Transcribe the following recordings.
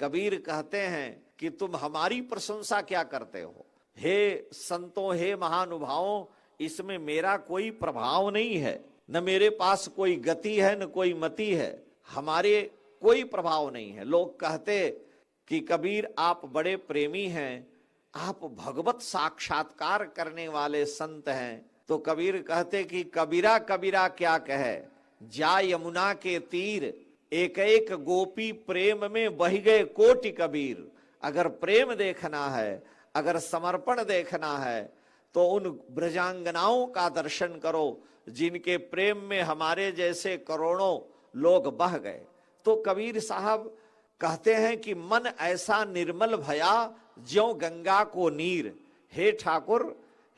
कबीर कहते हैं कि तुम हमारी प्रशंसा क्या करते हो। हे संतों, हे महानुभावों, इसमें मेरा कोई प्रभाव नहीं है, न मेरे पास कोई गति है न कोई मति है, हमारे कोई प्रभाव नहीं है। लोग कहते कि कबीर आप बड़े प्रेमी हैं, आप भगवत साक्षात्कार करने वाले संत हैं। तो कबीर कहते कि कबीरा कबीरा क्या कहे, जा यमुना के तीर, एक एक गोपी प्रेम में बह गए कोटि कबीर। अगर प्रेम देखना है, अगर समर्पण देखना है, तो उन ब्रजांगनाओं का दर्शन करो जिनके प्रेम में हमारे जैसे करोड़ों लोग बह गए। तो कबीर साहब कहते हैं कि मन ऐसा निर्मल भया ज्यों गंगा को नीर। हे ठाकुर,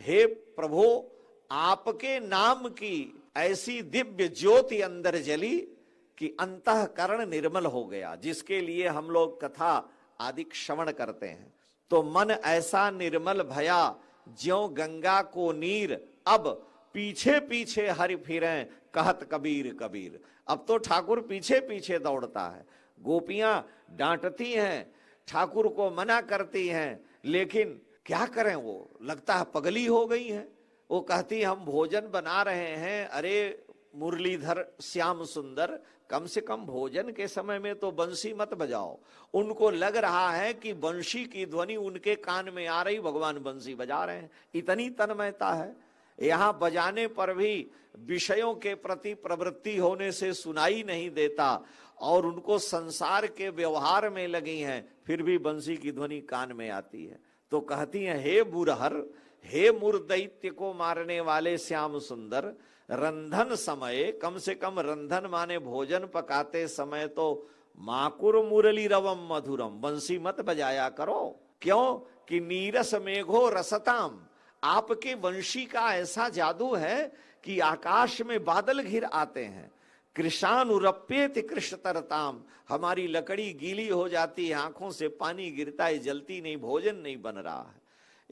हे प्रभु, आपके नाम की ऐसी दिव्य ज्योति अंदर जली कि अंतःकरण निर्मल हो गया, जिसके लिए हम लोग कथा आदि श्रवण करते हैं। तो मन ऐसा निर्मल भया ज्यों गंगा को नीर, अब पीछे पीछे हरि फिरें कहत कबीर कबीर। अब तो ठाकुर पीछे पीछे दौड़ता है। गोपियां डांटती हैं, ठाकुर को मना करती हैं, लेकिन क्या करें, वो लगता है पगली हो गई है। वो कहती हम भोजन बना रहे हैं, अरे मुरलीधर श्याम सुंदर, कम से कम भोजन के समय में तो बंसी मत बजाओ। उनको लग रहा है कि बंशी की ध्वनि उनके कान में आ रही, भगवान बंसी बजा रहे हैं, इतनी तन्मयता है। यहाँ बजाने पर भी विषयों के प्रति प्रवृत्ति होने से सुनाई नहीं देता, और उनको संसार के व्यवहार में लगी हैं, फिर भी बंसी की ध्वनि कान में आती है। तो कहती हैं, हे मुरहर, हे मुरदैत्य को मारने वाले श्याम सुंदर, रंधन समय, कम से कम रंधन माने भोजन पकाते समय तो माकुर मुरली रवम मधुरम, बंसी मत बजाया करो। क्यों कि नीरस मेघो रसताम, आपके वंशी का ऐसा जादू है कि आकाश में बादल घिर आते हैं। कृशानुरप्येत कृष्णतरताम, हमारी लकड़ी गीली हो जाती है, आंखों से पानी गिरता है, जलती नहीं, भोजन नहीं बन रहा है।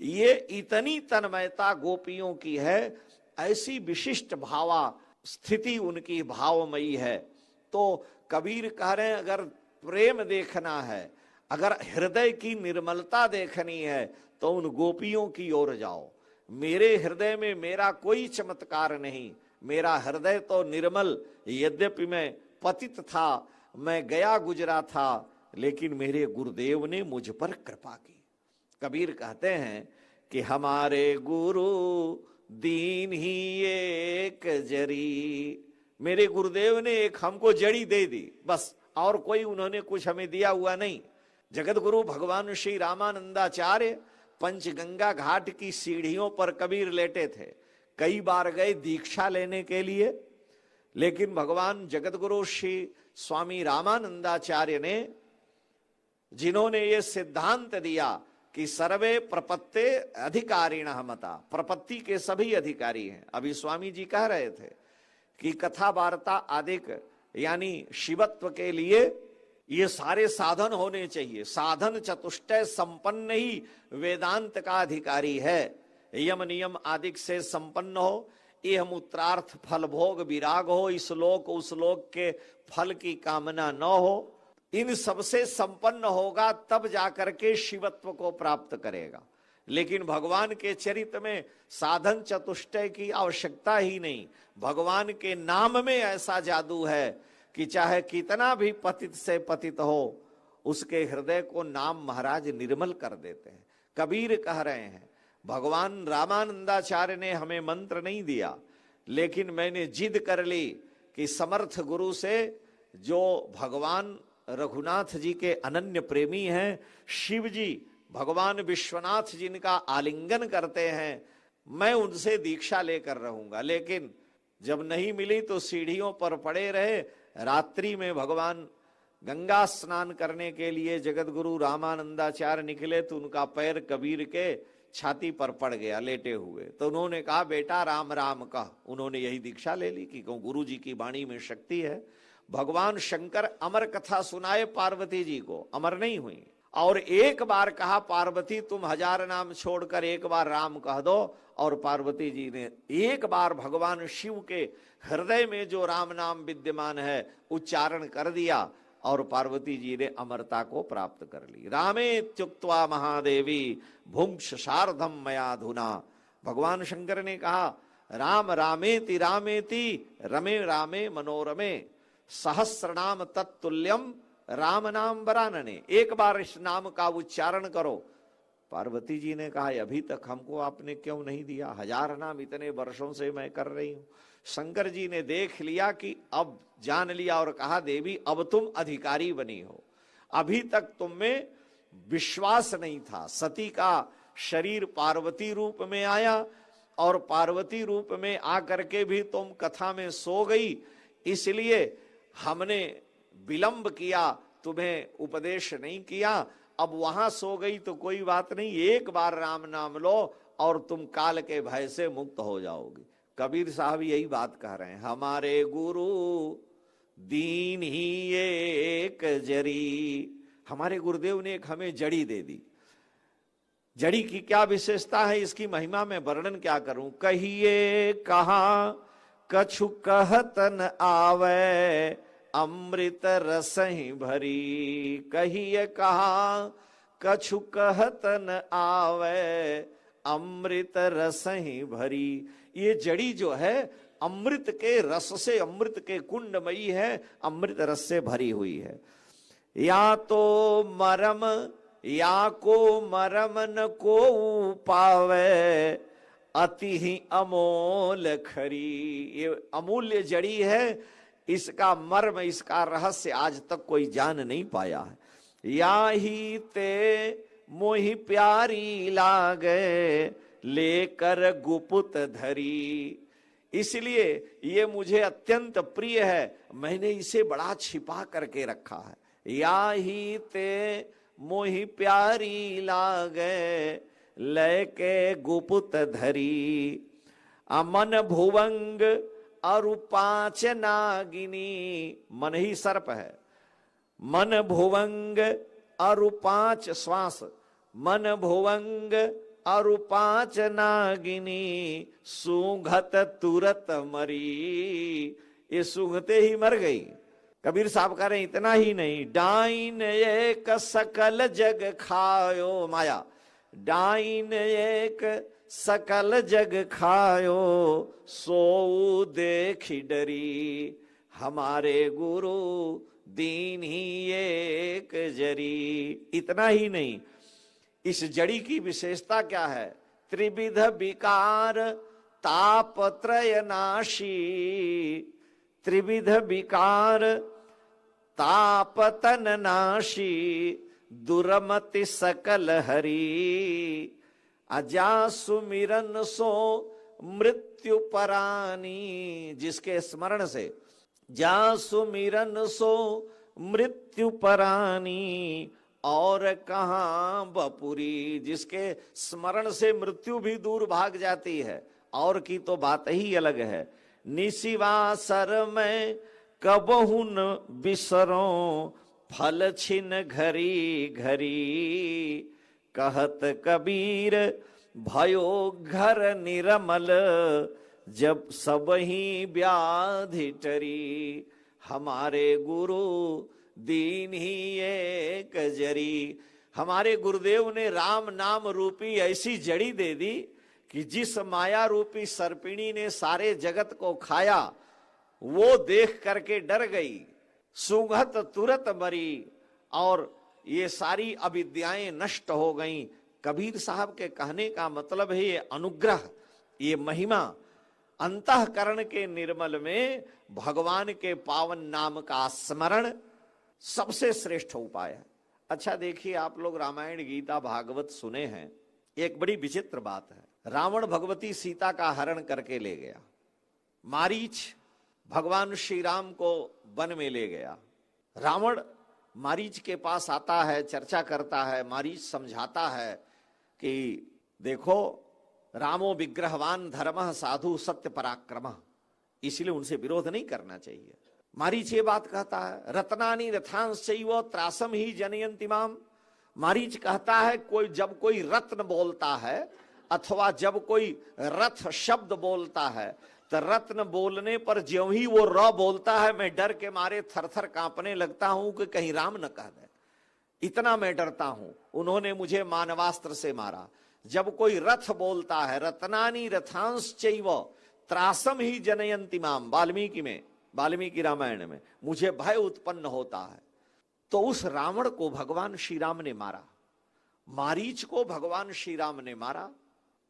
ये इतनी तन्मयता गोपियों की है, ऐसी विशिष्ट भावा स्थिति उनकी भावमयी है। तो कबीर कह रहे हैं, अगर प्रेम देखना है, अगर हृदय की निर्मलता देखनी है, तो उन गोपियों की ओर जाओ। मेरे हृदय में मेरा कोई चमत्कार नहीं, मेरा हृदय तो निर्मल, यद्यपि मैं पतित था, मैं गया गुजरा था, लेकिन मेरे गुरुदेव ने मुझ पर कृपा की। कबीर कहते हैं कि हमारे गुरु दीन ही एक जरी, मेरे गुरुदेव ने एक हमको जड़ी दे दी, बस, और कोई उन्होंने कुछ हमें दिया हुआ नहीं। जगत गुरु भगवान श्री रामानंदाचार्य पंचगंगा घाट की सीढ़ियों पर कबीर लेटे थे। कई बार गए दीक्षा लेने के लिए, लेकिन भगवान जगत गुरु श्री स्वामी रामानंदाचार्य ने, जिन्होंने ये सिद्धांत दिया कि सर्वे प्रपत्ते अधिकारिणः मता, प्रपत्ति के सभी अधिकारी हैं। अभी स्वामी जी कह रहे थे कि कथा वार्ता आदिक यानी शिवत्व के लिए ये सारे साधन होने चाहिए। साधन चतुष्टय संपन्न ही वेदांत का अधिकारी है। यम नियम आदिक से संपन्न हो, यह मूत्रार्थ फल भोग विराग हो, इस लोक उस लोक के फल की कामना न हो, इन सबसे संपन्न होगा तब जाकर के शिवत्व को प्राप्त करेगा। लेकिन भगवान के चरित्र में साधन चतुष्टय की आवश्यकता ही नहीं। भगवान के नाम में ऐसा जादू है कि चाहे कितना भी पतित से पतित हो, उसके हृदय को नाम महाराज निर्मल कर देते हैं। कबीर कह रहे हैं, भगवान रामानंदाचार्य ने हमें मंत्र नहीं दिया, लेकिन मैंने जिद कर ली कि समर्थ गुरु से, जो भगवान रघुनाथ जी के अनन्य प्रेमी हैं, शिव जी भगवान विश्वनाथ जिनका आलिंगन करते हैं, मैं उनसे दीक्षा लेकर रहूंगा। लेकिन जब नहीं मिली तो सीढ़ियों पर पड़े रहे। रात्रि में भगवान गंगा स्नान करने के लिए जगत गुरु रामानंदाचार्य निकले तो उनका पैर कबीर के छाती पर पड़ गया लेटे हुए। तो उन्होंने कहा, बेटा राम राम कह। उन्होंने यही दीक्षा ले ली कि गुरु जी की वाणी में शक्ति है। भगवान शंकर अमर कथा सुनाए पार्वती जी को, अमर नहीं हुई। और एक बार कहा, पार्वती तुम 1000 नाम छोड़कर एक बार राम कह दो, और पार्वती जी ने एक बार भगवान शिव के हृदय में जो राम नाम विद्यमान है उच्चारण कर दिया। और पार्वती जी ने अमरता को प्राप्त कर ली। रामे त्युक्त्वा महादेवी भुंक्ष शार्धम मयाधुना। भगवान शंकर ने कहा राम रामेति रामेति रमे रामे मनोरमे सहस्रनाम तत्तुल्यम राम नाम वरानने। एक बार इस नाम का उच्चारण करो। पार्वती जी ने कहा अभी तक हमको आपने क्यों नहीं दिया, 1000 नाम इतने वर्षों से मैं कर रही हूं। शंकर जी ने देख लिया कि अब जान लिया और कहा देवी अब तुम अधिकारी बनी हो, अभी तक तुम में विश्वास नहीं था। सती का शरीर पार्वती रूप में आया और पार्वती रूप में आकर के भी तुम कथा में सो गई, इसलिए हमने विलंब किया, तुम्हें उपदेश नहीं किया। अब वहां सो गई तो कोई बात नहीं, एक बार राम नाम लो और तुम काल के भय से मुक्त हो जाओगी। कबीर साहब यही बात कह रहे हैं, हमारे गुरु दीन ही एक जरी। हमारे गुरुदेव ने एक हमें जड़ी दे दी। जड़ी की क्या विशेषता है, इसकी महिमा में वर्णन क्या करूं। कहिए कहा कछु कहत न आवे अमृत रसहि भरी। कहिए कहा कछु कहत न आवे अमृत रसहि भरी। ये जड़ी जो है अमृत के रस से, अमृत के कुंडमयी है, अमृत रस से भरी हुई है। या तो मरम या को मरम न को पावे अति ही अमोल खरी। ये अमूल्य जड़ी है, इसका मर्म, इसका रहस्य आज तक कोई जान नहीं पाया है। या ही ते मोहि प्यारी लागे लेकर गुपुत धरी। इसलिए ये मुझे अत्यंत प्रिय है, मैंने इसे बड़ा छिपा करके रखा है। या ही ते मोहि प्यारी लागे लेके गुपुत धरी। अमन भुवंग अरु 5 नागिनी। मन ही सर्प है। मन भुवंग अरु 5 श्वास। मन भुवंग अरु 5 नागिनी सूंघत तुरत मरी। ये सूंघते ही मर गई। कबीर साहब कह रहे इतना ही नहीं, डाइन एक सकल जग खायो माया। डाइन एक सकल जग खायो सो देखी डरी। हमारे गुरु दीन ही एक जरी। इतना ही नहीं, इस जड़ी की विशेषता क्या है। त्रिविध विकार ताप त्रय नाशी। त्रिविध विकार ताप तन नाशी दुर्मति सकल हरी। अजा सुमिरन सो मृत्यु परानी। जिसके स्मरण से जा सुमिरन सो मृत्यु परानी और कहां बपुरी। जिसके स्मरण से मृत्यु भी दूर भाग जाती है, और की तो बात ही अलग है। निशिवासर में कबहु न बिसरो फल छिन घरी घरी। कहत कबीर भयो घर निरमल जब सब ही व्याधि टरी। हमारे गुरु दीन ही एक जरी। हमारे गुरुदेव ने राम नाम रूपी ऐसी जड़ी दे दी कि जिस माया रूपी सर्पिणी ने सारे जगत को खाया, वो देख करके डर गई, सूंघत तुरत मरी और ये सारी अविद्याएं नष्ट हो गईं। कबीर साहब के कहने का मतलब है ये अनुग्रह, ये महिमा अंतःकरण के निर्मल में भगवान के पावन नाम का स्मरण सबसे श्रेष्ठ उपाय है। अच्छा देखिए, आप लोग रामायण गीता भागवत सुने हैं। एक बड़ी विचित्र बात है, रावण भगवती सीता का हरण करके ले गया। मारीच भगवान श्री राम को वन में ले गया। रावण मारीच के पास आता है, चर्चा करता है। मारीच समझाता है कि देखो, रामो विग्रहवान धर्मः साधु सत्य पराक्रमः, इसलिए उनसे विरोध नहीं करना चाहिए। मारीच ये बात कहता है, रत्नानि रथांश्चैव त्रासम ही जनयन्ति माम। मारीच कहता है जब कोई रत्न बोलता है अथवा जब कोई रथ शब्द बोलता है तो रत्न बोलने पर ज्यों ही वो र बोलता है, मैं डर के मारे थरथर कांपने लगता हूं कि कहीं राम न कह दे, इतना मैं डरता हूं। उन्होंने मुझे मानवास्त्र से मारा। जब कोई रथ बोलता है, रत्नानि रथांश चैव त्रासम ही जनयंति माम, वाल्मीकि रामायण में मुझे भय उत्पन्न होता है। तो उस रावण को भगवान श्री राम ने मारा, मारीच को भगवान श्री राम ने मारा।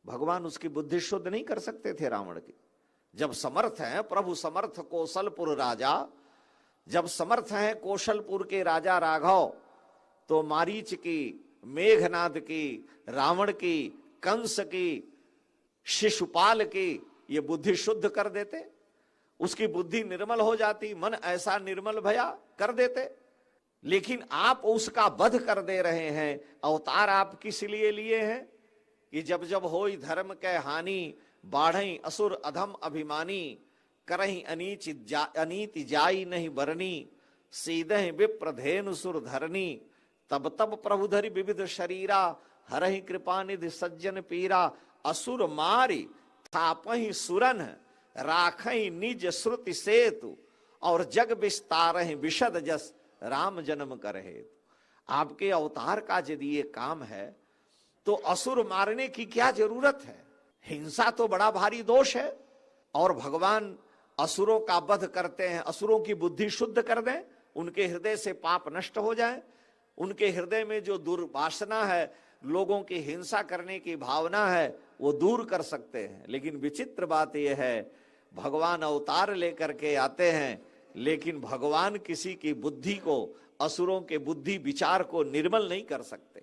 भगवान उसकी बुद्धि शुद्ध नहीं कर सकते थे रावण की। जब समर्थ हैं प्रभु समर्थ कौशलपुर राजा, जब समर्थ हैं कौशलपुर के राजा राघव, तो मारीच की, मेघनाद की, रावण की, कंस की, शिशुपाल की ये बुद्धि शुद्ध कर देते, उसकी बुद्धि निर्मल हो जाती, मन ऐसा निर्मल भया कर देते। लेकिन आप उसका वध कर दे रहे हैं। अवतार आप किस लिए लिए हैं कि जब जब होई धर्म के हानि, बाढ़ई असुर अधम अभिमानी, करही अनीति जाई नहीं बरनी, सीधे विप्रधेनु सुर धरनी, तब तब प्रभु धरि विविध शरीरा, हरहि कृपा निधि सज्जन पीरा, असुर मारी थापहि सुरन, राखहि निज श्रुति सेतु, और जग विस्तारहि विशद जस, राम जन्म करहे। आपके अवतार का यदि ये काम है तो असुर मारने की क्या जरूरत है? हिंसा तो बड़ा भारी दोष है। और भगवान असुरों का वध करते हैं, असुरों की बुद्धि शुद्ध कर दें, उनके हृदय से पाप नष्ट हो जाए, उनके हृदय में जो दुर्वासना है, लोगों की हिंसा करने की भावना है, वो दूर कर सकते हैं। लेकिन विचित्र बात यह है, भगवान अवतार लेकर के आते हैं, लेकिन भगवान किसी की बुद्धि को, असुरों के बुद्धि विचार को निर्मल नहीं कर सकते।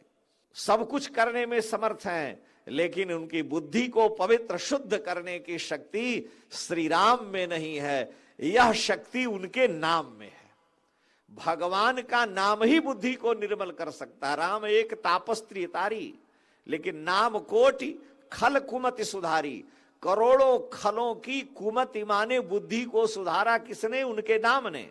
सब कुछ करने में समर्थ हैं, लेकिन उनकी बुद्धि को पवित्र शुद्ध करने की शक्ति श्री राम में नहीं है। यह शक्ति उनके नाम में है। भगवान का नाम ही बुद्धि को निर्मल कर सकता है। राम एक तापस्त्री तारी, लेकिन नाम कोटि खल कुमति सुधारी। करोड़ों खलों की कुमति माने बुद्धि को सुधारा किसने? उनके नाम ने।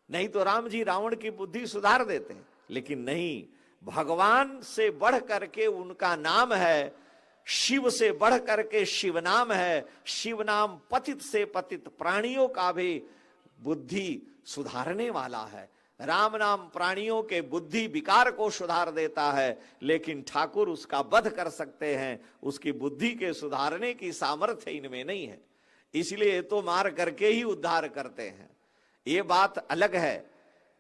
नहीं तो राम जी रावण की बुद्धि सुधार देते, लेकिन नहीं, भगवान से बढ़ करके उनका नाम है, शिव से बढ़ करके शिव नाम है। शिव नाम पतित से पतित प्राणियों का भी बुद्धि सुधारने वाला है। राम नाम प्राणियों के बुद्धि विकार को सुधार देता है, लेकिन ठाकुर उसका वध कर सकते हैं, उसकी बुद्धि के सुधारने की सामर्थ्य इनमें नहीं है। इसलिए तो मार करके ही उद्धार करते हैं। ये बात अलग है।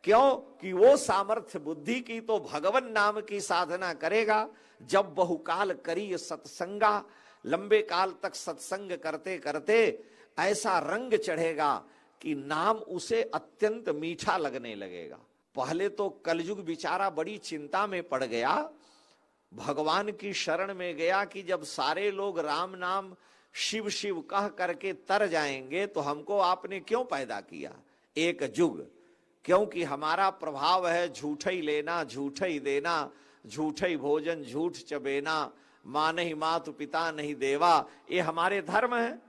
क्यों? कि वो सामर्थ्य बुद्धि की तो भगवान नाम की साधना करेगा। जब बहुकाल करी सत्संगा, लंबे काल तक सत्संग करते करते ऐसा रंग चढ़ेगा कि नाम उसे अत्यंत मीठा लगने लगेगा। पहले तो कलयुग बेचारा बड़ी चिंता में पड़ गया, भगवान की शरण में गया कि जब सारे लोग राम नाम शिव शिव कह करके तर जाएंगे तो हमको आपने क्यों पैदा किया? एक जुग, क्योंकि हमारा प्रभाव है झूठ ही लेना, झूठ ही देना, झूठ ही भोजन, झूठ चबेना, माँ नहीं मातु पिता नहीं देवा, ये हमारे धर्म है।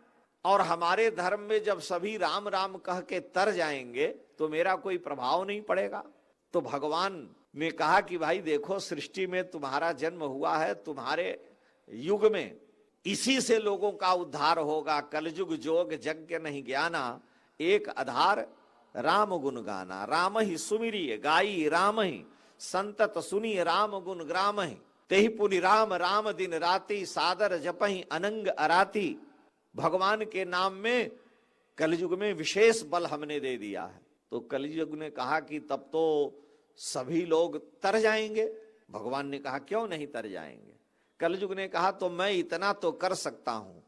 और हमारे धर्म में जब सभी राम राम कह के तर जाएंगे तो मेरा कोई प्रभाव नहीं पड़ेगा। तो भगवान ने कहा कि भाई देखो, सृष्टि में तुम्हारा जन्म हुआ है, तुम्हारे युग में इसी से लोगों का उद्धार होगा। कलयुग जोग यज्ञ नहीं ज्ञाना, एक आधार राम गुण गाना। राम ही सुमिरिय गाई राम ही, संतत सुनी राम गुण ग्राम ही, तेहि पुनि राम राम दिन राति, सादर जपहि अनंग अराती। भगवान के नाम में कलयुग में विशेष बल हमने दे दिया है। तो कलयुग ने कहा कि तब तो सभी लोग तर जाएंगे। भगवान ने कहा क्यों नहीं तर जाएंगे? कलयुग ने कहा तो मैं इतना तो कर सकता हूं,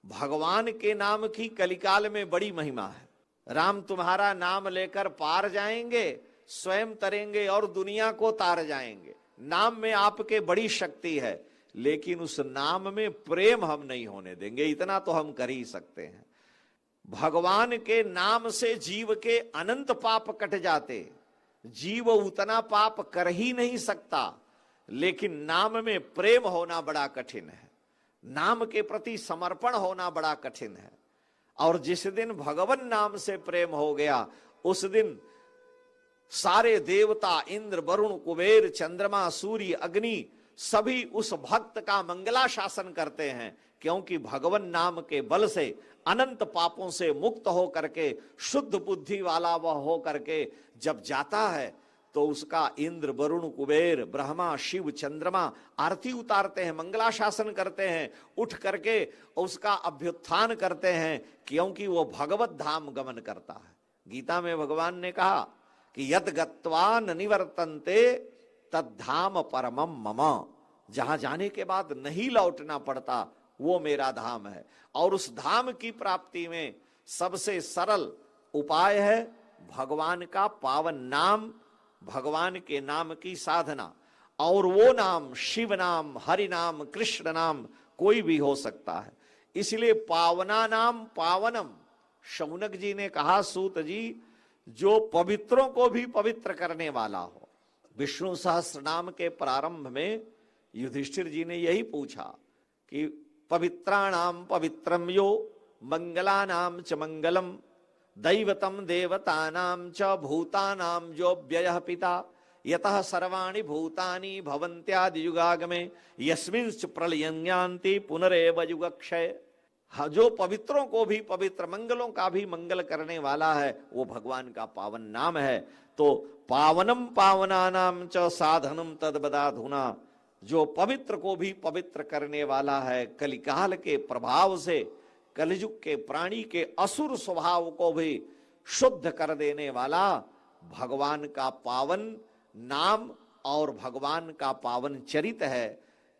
भगवान के नाम की कलिकाल में बड़ी महिमा है। राम तुम्हारा नाम लेकर पार जाएंगे, स्वयं तरेंगे और दुनिया को तार जाएंगे। नाम में आपके बड़ी शक्ति है, लेकिन उस नाम में प्रेम हम नहीं होने देंगे, इतना तो हम कर ही सकते हैं। भगवान के नाम से जीव के अनंत पाप कट जाते। जीव उतना पाप कर ही नहीं सकता, लेकिन नाम में प्रेम होना बड़ा कठिन है, नाम के प्रति समर्पण होना बड़ा कठिन है। और जिस दिन भगवान नाम से प्रेम हो गया, उस दिन सारे देवता, इंद्र वरुण कुबेर चंद्रमा सूर्य अग्नि सभी उस भक्त का मंगलाशासन करते हैं, क्योंकि भगवान नाम के बल से अनंत पापों से मुक्त हो करके शुद्ध बुद्धि वाला वह हो करके जब जाता है तो उसका इंद्र वरुण कुबेर ब्रह्मा शिव चंद्रमा आरती उतारते हैं, मंगलाशासन करते हैं, उठ करके उसका अभ्युत्थान करते हैं, क्योंकि वो भगवत धाम गमन करता है। गीता में भगवान ने कहा कि यद गत्वा न निवर्तन्ते तद्धाम परमम मम, जहां जाने के बाद नहीं लौटना पड़ता वो मेरा धाम है। और उस धाम की प्राप्ति में सबसे सरल उपाय है भगवान का पावन नाम, भगवान के नाम की साधना। और वो नाम शिव नाम, हरि नाम, कृष्ण नाम कोई भी हो सकता है। इसलिए पावना नाम पावनम, शौनक जी ने कहा सूत जी जो पवित्रों को भी पवित्र करने वाला हो। विष्णु सहस्त्र नाम के प्रारंभ में युधिष्ठिर जी ने यही पूछा कि पवित्राणाम पवित्रम यो मंगलानाम च मंगलम दैवतम देवतानाम च भूतानाम जो व्ययः पिता यतः सर्वाणि भूतानि भवन्त्यादि युगागमे यस्मिंश्च प्रलयन्ति पुनरेव युगक्षय। जो पवित्रों को भी पवित्र, मंगलों का भी मंगल करने वाला है, वो भगवान का पावन नाम है। तो पावनम पावनानाम च साधनम तद्बदाधुना, जो पवित्र को भी पवित्र करने वाला है, कलिकाल के प्रभाव से कलयुग के प्राणी के असुर स्वभाव को भी शुद्ध कर देने वाला भगवान का पावन नाम और भगवान का पावन चरित है।